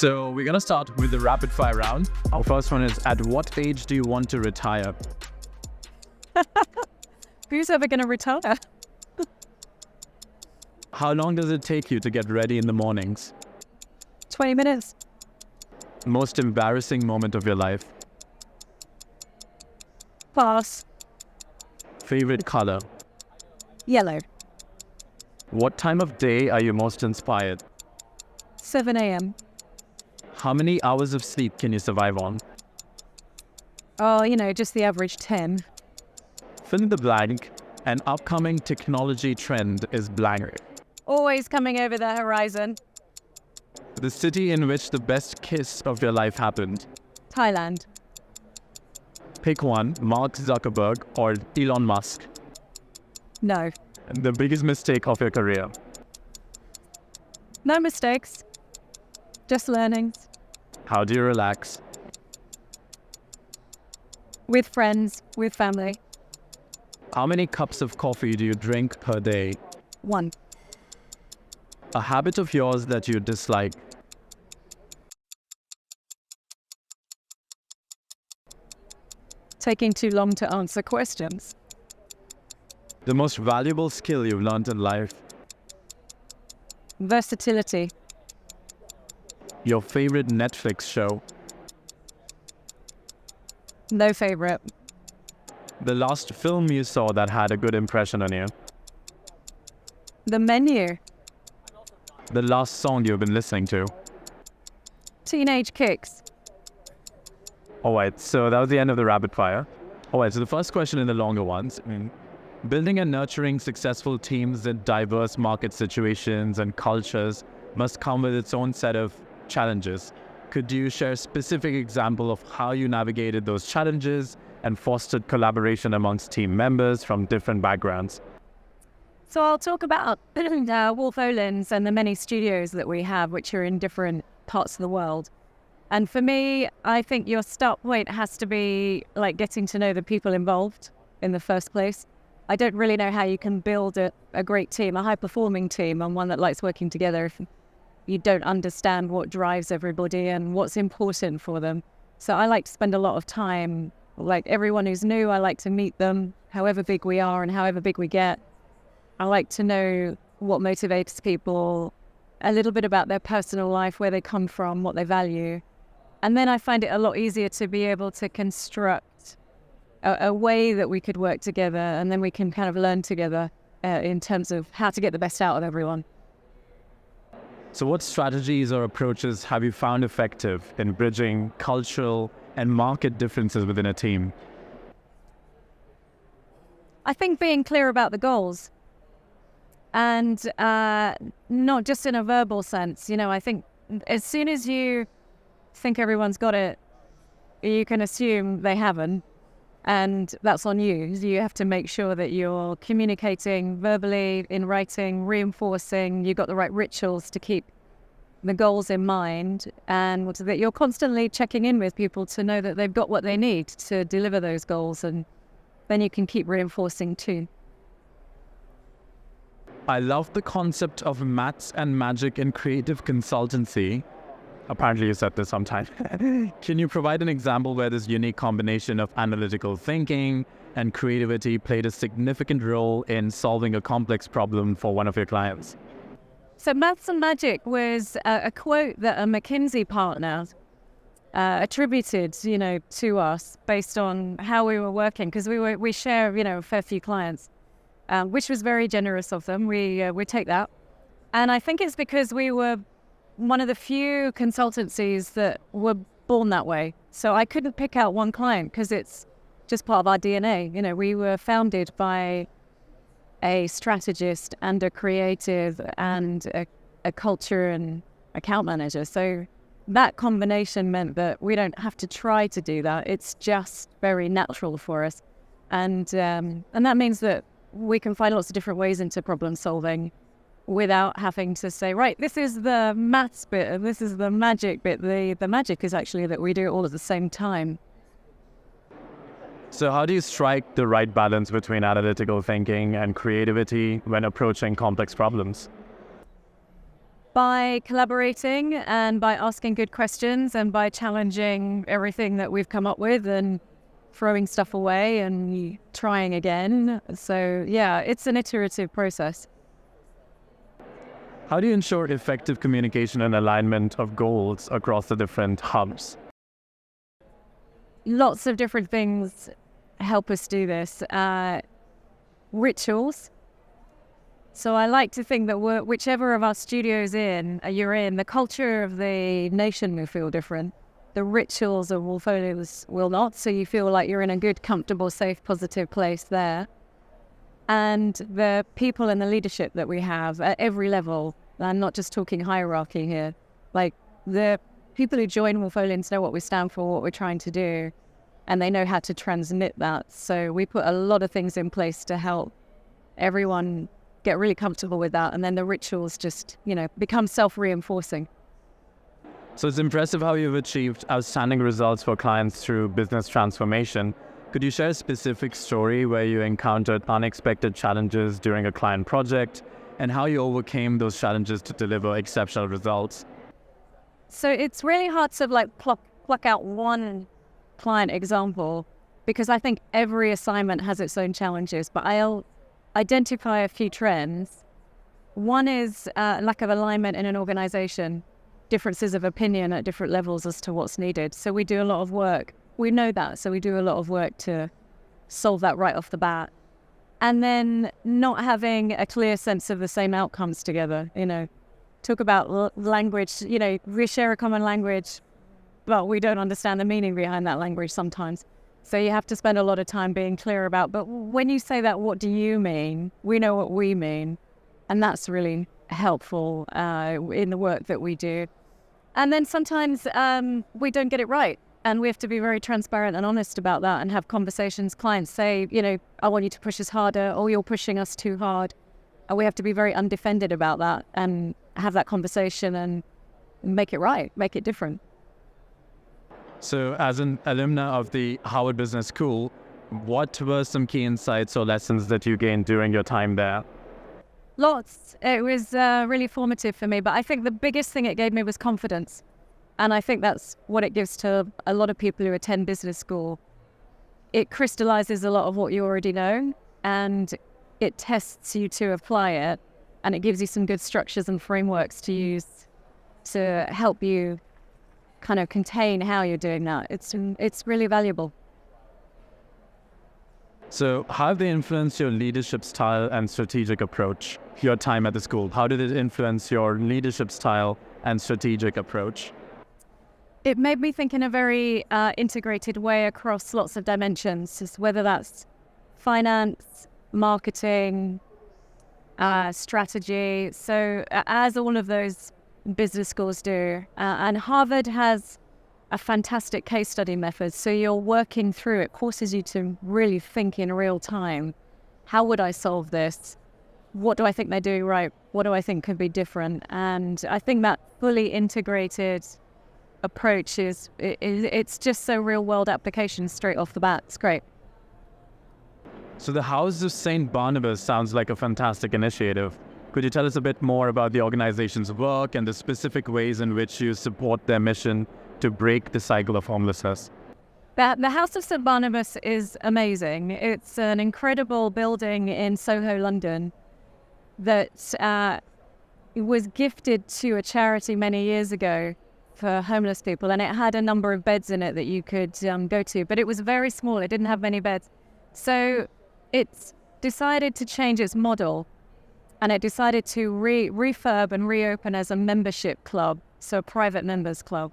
So we're going to start with the rapid fire round. Our first one is, at what age do you want to retire? Who's ever going to retire? How long does it take you to get ready in the mornings? 20 minutes. Most embarrassing moment of your life? Pass. Favorite color? Yellow. What time of day are you most inspired? 7 a.m. How many hours of sleep can you survive on? Oh, just the average 10. Fill in the blank. An upcoming technology trend is blank. Always coming over the horizon. The city in which the best kiss of your life happened? Thailand. Pick one, Mark Zuckerberg or Elon Musk. No. The biggest mistake of your career? No mistakes. Just learnings. How do you relax? With friends, with family. How many cups of coffee do you drink per day? 1. A habit of yours that you dislike? Taking too long to answer questions. The most valuable skill you've learned in life? Versatility. Your favorite Netflix show? No favorite. The last film you saw that had a good impression on you? The Menu. The last song you've been listening to? Teenage Kicks. Alright, so that was the end of the rapid fire. Alright, so the first question in the longer ones. Building and nurturing successful teams in diverse market situations and cultures must come with its own set of challenges. Could you share a specific example of how you navigated those challenges and fostered collaboration amongst team members from different backgrounds? So I'll talk about Wolff Olins and the many studios that we have, which are in different parts of the world. And for me, I think your start point has to be like getting to know the people involved in the first place. I don't really know how you can build a great team, a high-performing team, and one that likes working together if you don't understand what drives everybody and what's important for them. So I like to spend a lot of time, like everyone who's new, I like to meet them, however big we are and however big we get. I like to know what motivates people, a little bit about their personal life, where they come from, what they value. And then I find it a lot easier to be able to construct a way that we could work together, and then we can kind of learn together in terms of how to get the best out of everyone. So what strategies or approaches have you found effective in bridging cultural and market differences within a team? I think being clear about the goals, and not just in a verbal sense. I think as soon as you think everyone's got it, you can assume they haven't, and that's on you. You have to make sure that you're communicating verbally, in writing, reinforcing, you've got the right rituals to keep the goals in mind, and that you're constantly checking in with people to know that they've got what they need to deliver those goals, and then you can keep reinforcing too. I love the concept of maths and magic in creative consultancy. Apparently you said this sometime. Can you provide an example where this unique combination of analytical thinking and creativity played a significant role in solving a complex problem for one of your clients? So maths and magic was a quote that a McKinsey partner attributed, to us based on how we were working, because we share, a fair few clients, which was very generous of them. We take that, and I think it's because we were one of the few consultancies that were born that way. So I couldn't pick out one client because it's just part of our DNA. We were founded by a strategist and a creative and a culture and account manager. So that combination meant that we don't have to try to do that. It's just very natural for us. And that means that we can find lots of different ways into problem solving without having to say, right, this is the maths bit and this is the magic bit. The magic is actually that we do it all at the same time. So how do you strike the right balance between analytical thinking and creativity when approaching complex problems? By collaborating and by asking good questions and by challenging everything that we've come up with and throwing stuff away and trying again. So yeah, it's an iterative process. How do you ensure effective communication and alignment of goals across the different hubs? Lots of different things help us do this. Rituals. So I like to think that whichever of our studios you're in, the culture of the nation will feel different. The rituals of Wolff Olins will not. So you feel like you're in a good, comfortable, safe, positive place there. And the people and the leadership that we have at every level, I'm not just talking hierarchy here, like the people who join Wolff Olins know what we stand for, what we're trying to do, and they know how to transmit that. So we put a lot of things in place to help everyone get really comfortable with that, and then the rituals just, become self-reinforcing. So it's impressive how you've achieved outstanding results for clients through business transformation. Could you share a specific story where you encountered unexpected challenges during a client project and how you overcame those challenges to deliver exceptional results? So it's really hard to pluck out one client example, because I think every assignment has its own challenges, but I'll identify a few trends. One is lack of alignment in an organization, differences of opinion at different levels as to what's needed. So we do a lot of work. We know that, so we do a lot of work to solve that right off the bat. And then not having a clear sense of the same outcomes together, talk about language, we share a common language, but we don't understand the meaning behind that language sometimes. So you have to spend a lot of time being clear about, but when you say that, what do you mean? We know what we mean. And that's really helpful in the work that we do. And then sometimes we don't get it right. And we have to be very transparent and honest about that and have conversations. Clients say, I want you to push us harder, or you're pushing us too hard. And we have to be very undefended about that and have that conversation and make it right, make it different. So as an alumna of the Harvard Business School, what were some key insights or lessons that you gained during your time there? Lots. It was really formative for me, but I think the biggest thing it gave me was confidence. And I think that's what it gives to a lot of people who attend business school. It crystallizes a lot of what you already know, and it tests you to apply it, and it gives you some good structures and frameworks to use to help you kind of contain how you're doing that. It's really valuable. So how have they influenced your leadership style and strategic approach, your time at the school? How did it influence your leadership style and strategic approach? It made me think in a very integrated way across lots of dimensions, whether that's finance, marketing, strategy. So as all of those business schools do, and Harvard has a fantastic case study method. So you're working through it, forces you to really think in real time. How would I solve this? What do I think they're doing right? What do I think could be different? And I think that fully integrated approach it's just so real world application straight off the bat. It's great. So the House of St Barnabas sounds like a fantastic initiative. Could you tell us a bit more about the organization's work and the specific ways in which you support their mission to break the cycle of homelessness? The House of St Barnabas is amazing. It's an incredible building in Soho, London, that was gifted to a charity many years ago for homeless people, and it had a number of beds in it that you could go to, but it was very small. It didn't have many beds. So it's decided to change its model, and it decided to refurb and reopen as a membership club, so a private members club.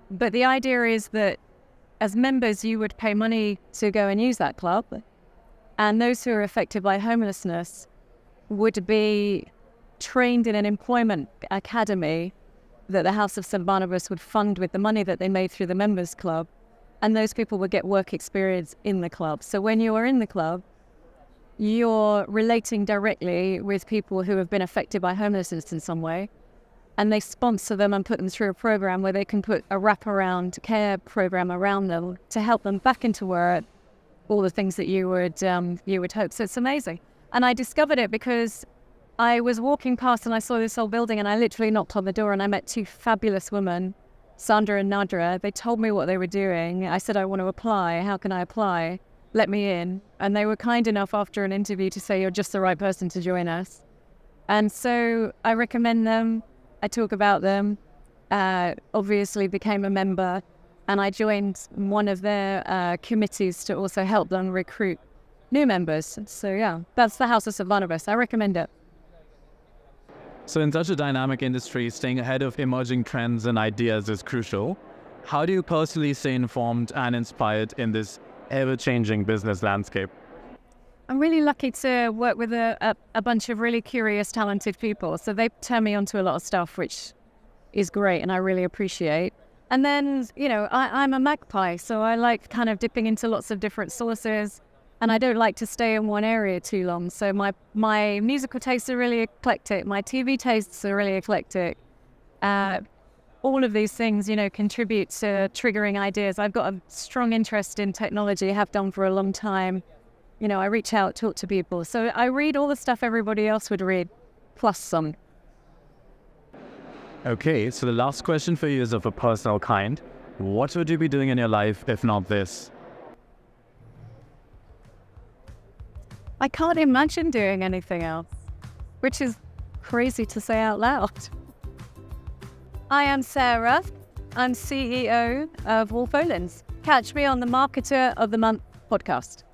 But the idea is that as members, you would pay money to go and use that club, and those who are affected by homelessness would be trained in an employment academy that the House of St Barnabas would fund with the money that they made through the members club, and those people would get work experience in the club. So when you are in the club, you're relating directly with people who have been affected by homelessness in some way, and they sponsor them and put them through a program where they can put a wraparound care program around them to help them back into work, all the things that you would hope. So it's amazing. And I discovered it because I was walking past and I saw this old building, and I literally knocked on the door and I met two fabulous women, Sandra and Nadra. They told me what they were doing. I said, I want to apply. How can I apply? Let me in. And they were kind enough after an interview to say, you're just the right person to join us. And so I recommend them. I talk about them, obviously became a member, and I joined one of their committees to also help them recruit new members. So yeah, that's the House of St Barnabas. I recommend it. So in such a dynamic industry, staying ahead of emerging trends and ideas is crucial. How do you personally stay informed and inspired in this ever-changing business landscape? I'm really lucky to work with a bunch of really curious, talented people. So they turn me on to a lot of stuff, which is great and I really appreciate. And then, I'm a magpie, so I like kind of dipping into lots of different sources. And I don't like to stay in one area too long. So my musical tastes are really eclectic. My TV tastes are really eclectic. All of these things, contribute to triggering ideas. I've got a strong interest in technology, have done for a long time. I reach out, talk to people. So I read all the stuff everybody else would read, plus some. Okay, so the last question for you is of a personal kind. What would you be doing in your life if not this? I can't imagine doing anything else, which is crazy to say out loud. I am Sairah. I'm CEO of Wolff Olins. Catch me on the Marketer of the Month podcast.